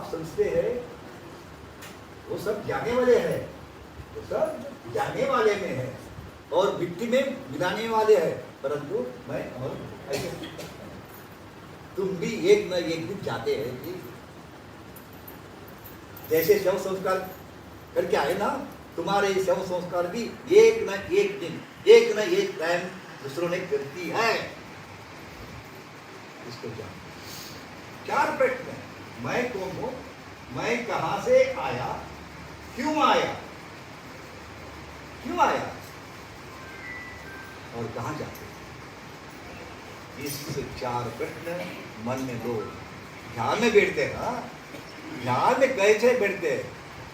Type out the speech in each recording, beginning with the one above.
आप समझते हैं वो सब जाने वाले हैं, वो सब जाने वाले में है और मिट्टी में मिलाने वाले हैं, परंतु मैं अमर ऐसे तुम भी एक न एक दिन जाते हैं कि जैसे शव संस्कार करके आए ना, तुम्हारे शव संस्कार भी एक न एक दिन, एक न एक टाइम दूसरों ने करती है। इसको जान। 4 प्रश्न है, मैं कौन हूं, मैं कहां से आया, क्यों आया, क्यों आया और कहां जाते। इस 4 प्रश्न मन में लो। ध्यान में बैठते हैं ना, ध्यान में कैसे बैठते हैं,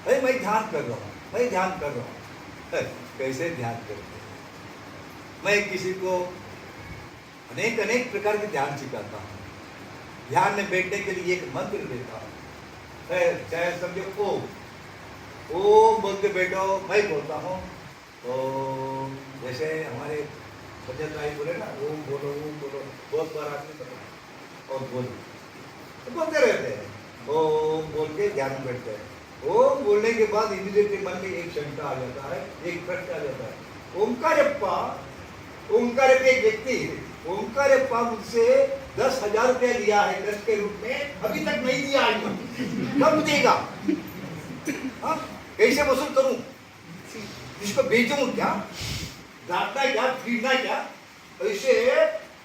अरे मैं ध्यान कर रहा हूं, मैं ध्यान कर रहा हूं, कैसे ध्यान करते हैं। मैं किसी को अनेक अनेक प्रकार के ध्यान सिखाता हूं। ध्यान में बैठने के लिए एक मंत्र देता हूं, चाहे समझो ओम बोलते बैठो, मैं बोलता हूं ओम। जैसे हमारे सज्जन भाई बोले ना, ओम बोलो ओम बोलो, बहुत बार आपने बताया और बोलते रहते हैं। ओम बोल के ध्यान में बैठते हैं। ओम बोलने के बाद इमीडिएटली मन में एक शंका आ जाता है, एक प्रश्न आ जाता है, ओंकारप्पा, ओंकारप्पा एक व्यक्ति, ओंकारप्पा मुझसे 10,000 रुपया लिया है ट्रस्ट के रूप में, अभी तक नहीं दिया है, कब देगा, हाँ कैसे वसूल करूं, इसको बेचूं क्या, डांटना क्या, पीटना क्या, ऐसे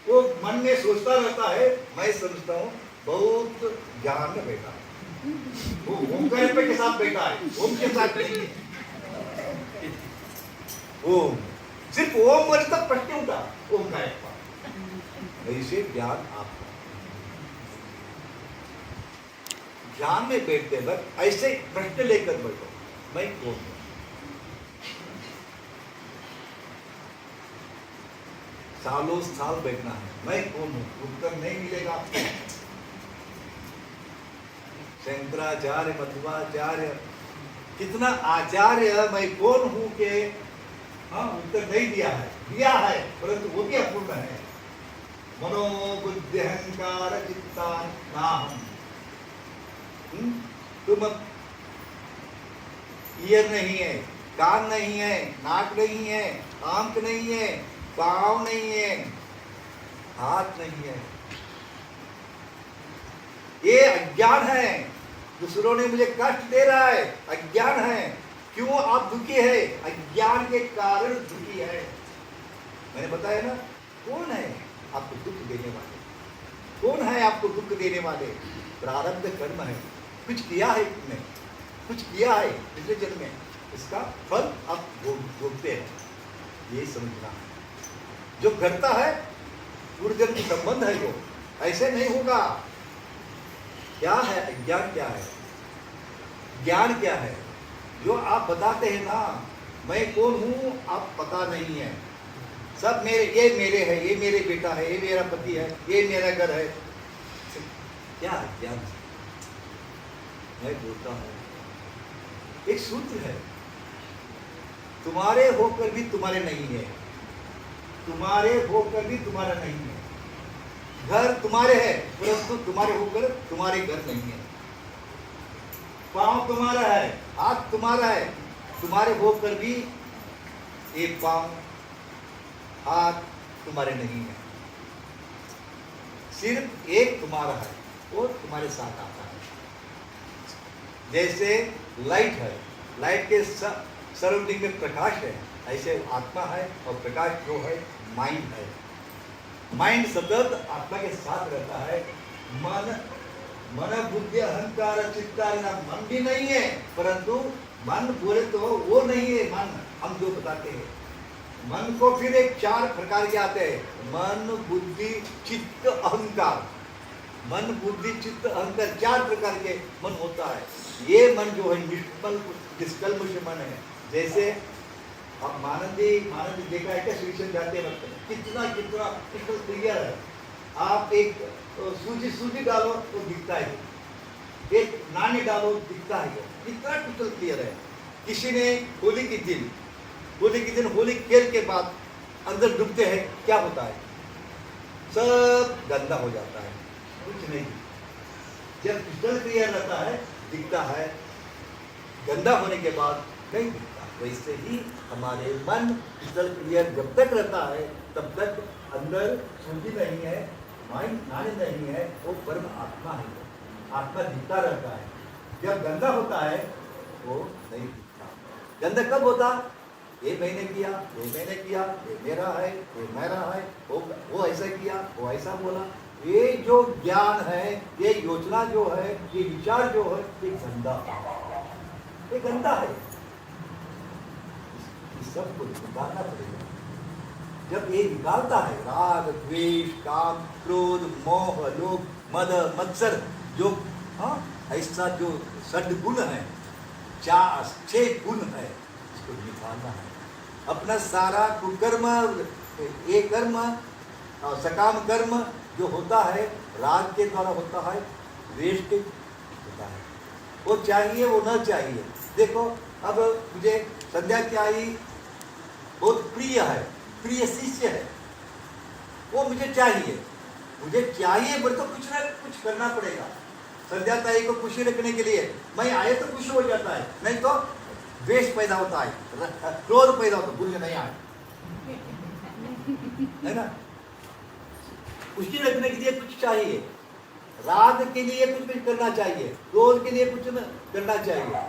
वो मन में सोचता रहता है। मैं समझता हूँ बहुत ज्ञान में बैठा है, वो ओंकारप्पा के साथ बैठा है, ओम के साथ नहीं है। ओम सिर्फ ओम बोले तब प्रश्न उठा, ओंकारप्पा, ऐसे ज्ञान आपका। ध्यान में बैठते वक्त ऐसे प्रश्न लेकर बैठो, मैं कौन हूं। सालों साल बैठना है, मैं कौन हूं, उत्तर नहीं मिलेगा। शंकराचार्य, मध्वाचार्य, कितना आचार्य मैं कौन हूं के हाँ उत्तर नहीं दिया है, दिया है परंतु वो भी अपूर्ण है। मनोबुद्धि अहंकार चित्ता नाहम। तुम ईयर नहीं है, कान नहीं है, नाक नहीं है, आंख नहीं है, पाँव नहीं है, हाथ नहीं है, ये अज्ञान है। दूसरों ने मुझे कष्ट दे रहा है, अज्ञान है। क्यों आप दुखी है, अज्ञान के कारण दुखी है। मैंने बताया ना, कौन है आपको दुख देने वाले, कौन है आपको दुख देने वाले, प्रारब्ध कर्म है। कुछ किया है तुमने, कुछ किया है पिछले जन्म में, इसका फल आप भोगते हैं, ये समझना है। जो घटता है पूर्व जन्म संबंध है, वो ऐसे नहीं होगा। क्या है अज्ञान, क्या है ज्ञान, क्या है जो आप बताते हैं ना, मैं कौन हूं आप पता नहीं है। सब मेरे, ये मेरे है, ये मेरे बेटा है, ये मेरा पति है, ये मेरा घर है, क्या अज्ञान। मैं बोलता हूं एक सूत्र है, तुम्हारे होकर भी तुम्हारे नहीं है, तुम्हारे होकर भी तुम्हारा नहीं है। घर तुम्हारे है परंतु तुम्हारे होकर तुम्हारे घर नहीं है। पांव तुम्हारा है, हाथ तुम्हारा है, तुम्हारे होकर भी ये पांव हाथ तुम्हारे नहीं है। सिर्फ एक तुम्हारा है, वो तुम्हारे साथ आता है। जैसे लाइट है, लाइट के सराउंडिंग में प्रकाश है, ऐसे आत्मा है और प्रकाश जो है माइंड है। माइंड सतत आत्मा के साथ रहता है। मन बुद्धि अहंकार चित्ता, मन भी नहीं है, परंतु मन बोले तो वो नहीं है मन, हम जो बताते हैं। मन को फिर एक 4 प्रकार के आते हैं, मन बुद्धि चित्त अहंकार। मन बुद्धि चित्त अहंकार 4 प्रकार के मन होता है। ये मन जो है निष्कल्मष मन है। जैसे अब मानंदी देखा है क्या, स्टेशन जाते वक्त कितना क्लियर है। आप एक सूजी डालो तो दिखता है, एक नानी डालो दिखता है, कितना टोटल क्लियर है। किसी ने होली के दिन होली खेल के बाद अंदर डूबते हैं, क्या होता है, सब गंदा हो जाता है, कुछ नहीं। जब टोटल क्लियर रहता है दिखता है, गंदा होने के बाद नहीं दिखता। वैसे ही हमारे मन क्रिस्टल क्लियर जब तक रहता है तब तक अंदर सूझी नहीं है, माइंड नानी नहीं है, वो परम आत्मा है, आत्मा दिखता रहता है। जब गंदा होता है वो नहीं दिखता। गंदा कब होता? ये मैंने किया, ये मैंने किया, ये मेरा है, ये मेरा है, वो ऐसा किया, वो ऐसा बोला। ये जो ज्ञान है, ये योजना जो है, ये विचार जो है, ये गंदा है। इस सब को निकालना पड़ेगा। जब ये निकालता है, राग, द्वेष, काम, क्रोध, मोह, लोभ, मद, मत्सर, जो ऐसा जो सद्गुण है, 6 गुण है, इसको निकालना है। अपना सारा कुकर्म, ये कर्म, सकाम कर्म जो होता है राग के द्वारा होता है, द्वेष के होता है। वो चाहिए, वो न चाहिए। देखो अब मुझे संध्या चाहिए, बहुत प्रिय है, प्रिय शिष्य है, वो मुझे चाहिए बोले तो कुछ ना कुछ करना पड़ेगा। संध्या ताई को खुशी रखने के लिए मैं आए तो खुश हो जाता है, नहीं तो द्वेष पैदा होता है, क्रोध पैदा होता है, मुझे नहीं आए, है ना। खुशी रखने के लिए कुछ चाहिए, राग के लिए कुछ करना चाहिए, क्रोध के लिए कुछ करना चाहिए,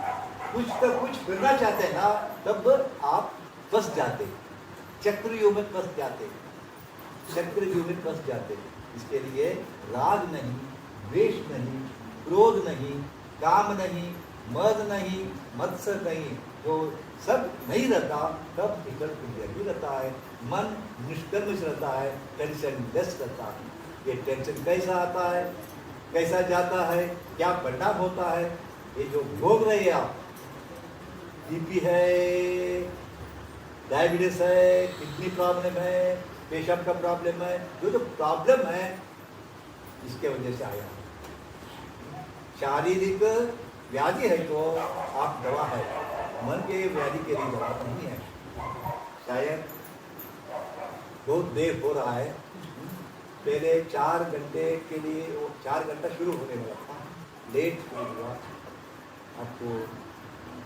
कुछ तो कुछ करना चाहते हैं ना, तब आप फंस जाते, चक्रव्यूह में फंस जाते, चक्रव्यूह में फंस जाते। इसके लिए राग नहीं, द्वेष नहीं, क्रोध नहीं, काम नहीं, मद नहीं, मत्सर नहीं, जो सब नहीं रहता तब इधर भी रहता है, मन निष्कर्मश रहता है, टेंशन लेस रहता है। ये टेंशन कैसा आता है, कैसा जाता है, क्या परिणाम होता है, ये जो भोग रहे हैं आप, बीपी है, डायबिटीज है, किडनी प्रॉब्लम है, पेशाब का प्रॉब्लम है, जो प्रॉब्लम है इसके वजह से आया। शारीरिक व्याधि है तो आप दवा है, मन के व्याधि के लिए दवा नहीं है। शायद बहुत देर हो रहा है, पहले 4 घंटे के लिए 4 घंटा शुरू होने वाला था, लेट शुरू हुआ, आपको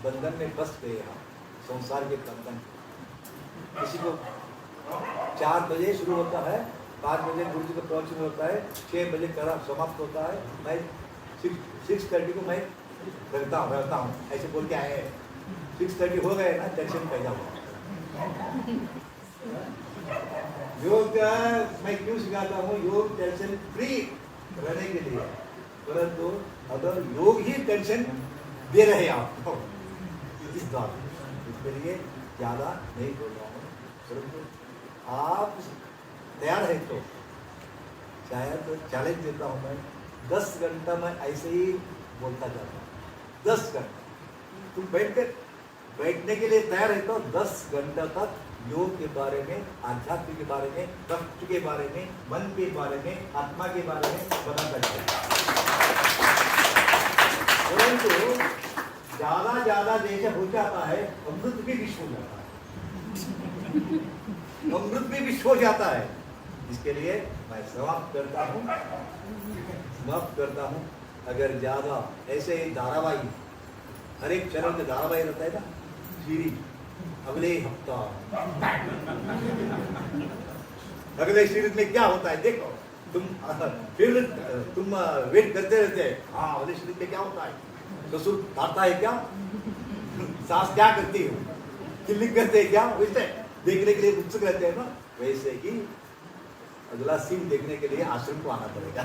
बंधन में फंस गए आप, संसार के बंधन। किसी को 4 बजे शुरू होता है, 5 बजे गुरु जी को पहुँचना होता है, 6 बजे करा समाप्त होता है, मैं 6:30 को मैं रहता हूँ, ऐसे बोल के आए। 6:30 हो गए ना, टेंशन पैदा हुआ। योग मैं क्यों सिखाता हूँ? योग टेंशन फ्री रहने के लिए, परंतु अगर योग ही टेंशन दे रहे आपको इस बात, इसके लिए ज़्यादा नहीं बोल रहा हूँ, परंतु आप तैयार है तो शायद चैलेंज देता हूँ मैं, 10 घंटा मैं ऐसे ही बोलता जाता हूँ। 10 घंटा तुम बैठने के लिए तैयार है तो 10 घंटा तक योग के बारे में, आध्यात्म के बारे में, भक्ति के बारे में, मन के बारे में, आत्मा के बारे में बताता जाता है। परंतु ज्यादा जैसे हो जाता है, अमृत भी विष हो जाता है, अमृत भी विष हो जाता है। इसके लिए मैं समाप्त करता हूँ। अगर ज्यादा ऐसे धारावाही, हर एक चरण में धारावाही रहता है ना, सीरीज, अगले हफ्ता, अगले सीरीज में क्या होता है देखो, फिर तुम वेट करते रहते हैं, हाँ अगले सीरीज में क्या होता है, ससुर आता है क्या, सास क्या करती है, किलिंग करते हैं क्या, वैसे देखने के लिए उत्सुक रहते हैं ना। वैसे ही अगला सीन देखने के लिए आश्रम को आना पड़ेगा।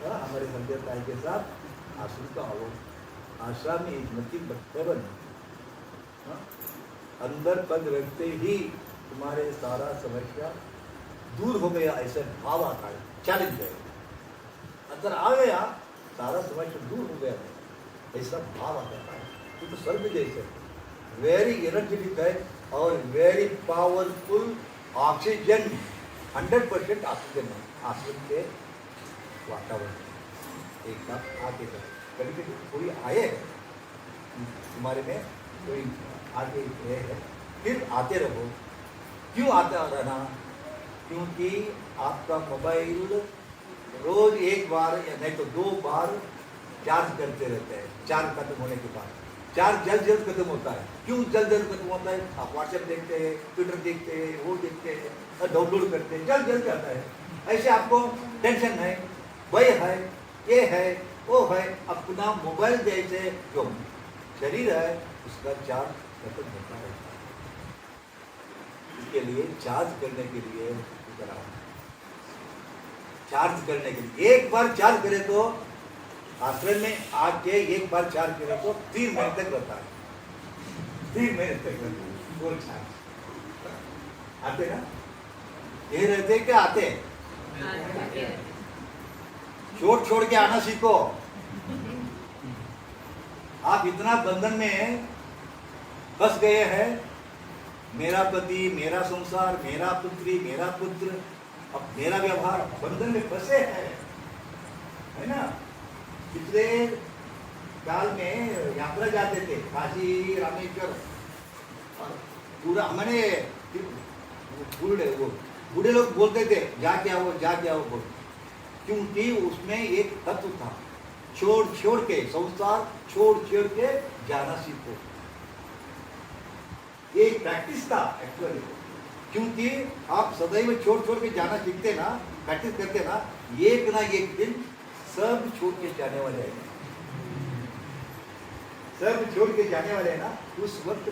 हमारे संध्या के साथ आश्रम को आओ। आश्रम में नथिंग बट हेवन। अंदर पग रखते ही तुम्हारे सारा समस्या दूर हो गया, ऐसे भाव आता है, चैलेंज है, अंदर आ गया सारा समस्या दूर हो गया, ऐसा भाव आता है। तो स्वर्ग जैसे वेरी एनर्जेटिक है और वेरी पावरफुल ऑक्सीजन, 100% ऑक्सीजन है आश्रम के वातावरण। एक बात आगे कभी कभी कोई आए तुम्हारे में, कोई आगे है, फिर आते रहो। क्यों आता रहना? क्योंकि आपका मोबाइल रोज 1 बार या नहीं तो 2 बार चार्ज करते रहते हैं। चार्ज खत्म होने के बाद चार्ज जल्द जल्द खत्म होता है। क्यों जल्द जल्द खत्म होता है? आप व्हाट्सएप देखते हैं, ट्विटर देखते हैं, वो देखते हैं, डाउनलोड करते हैं, जल्द जल्द जाता है। ऐसे आपको टेंशन है, भय है, ये है, वो है। अपना मोबाइल जैसे जो शरीर है उसका चार्ज खत्म होता है। इसके लिए चार्ज करने के लिए चार्ज करने के लिए एक बार चार्ज करे तो आश्रम में आके एक बार चार्ज करे तो 3 महीने तक रहता है। 3 महीने तक रहता है वो चार्ज। आते ना? ये रहते क्या आते? छोड़ छोड़ के आना सीखो। आप इतना बंधन में फंस गए हैं, मेरा पति, मेरा संसार, मेरा पुत्री, मेरा पुत्र, अब मेरा व्यवहार, बंधन में फंसे हैं, है ना? पिछले काल में यात्रा जाते थे काशी रामेश्वर, पूरा मैंने बूढ़े लोग बोलते थे जाके आओ बोल, क्योंकि उसमें एक तत्व था, छोड़ छोड़ के संसार छोड़ छोड़ के जाना सीखो। ये प्रैक्टिस था एक्चुअली, क्योंकि आप सदैव छोड़ छोड़ के जाना सीखते ना, प्रैक्टिस करते ना, एक ना एक दिन सब छोड़ के जाने वाले हैं, सब छोड़ के जाने वाले हैं ना, उस वक्त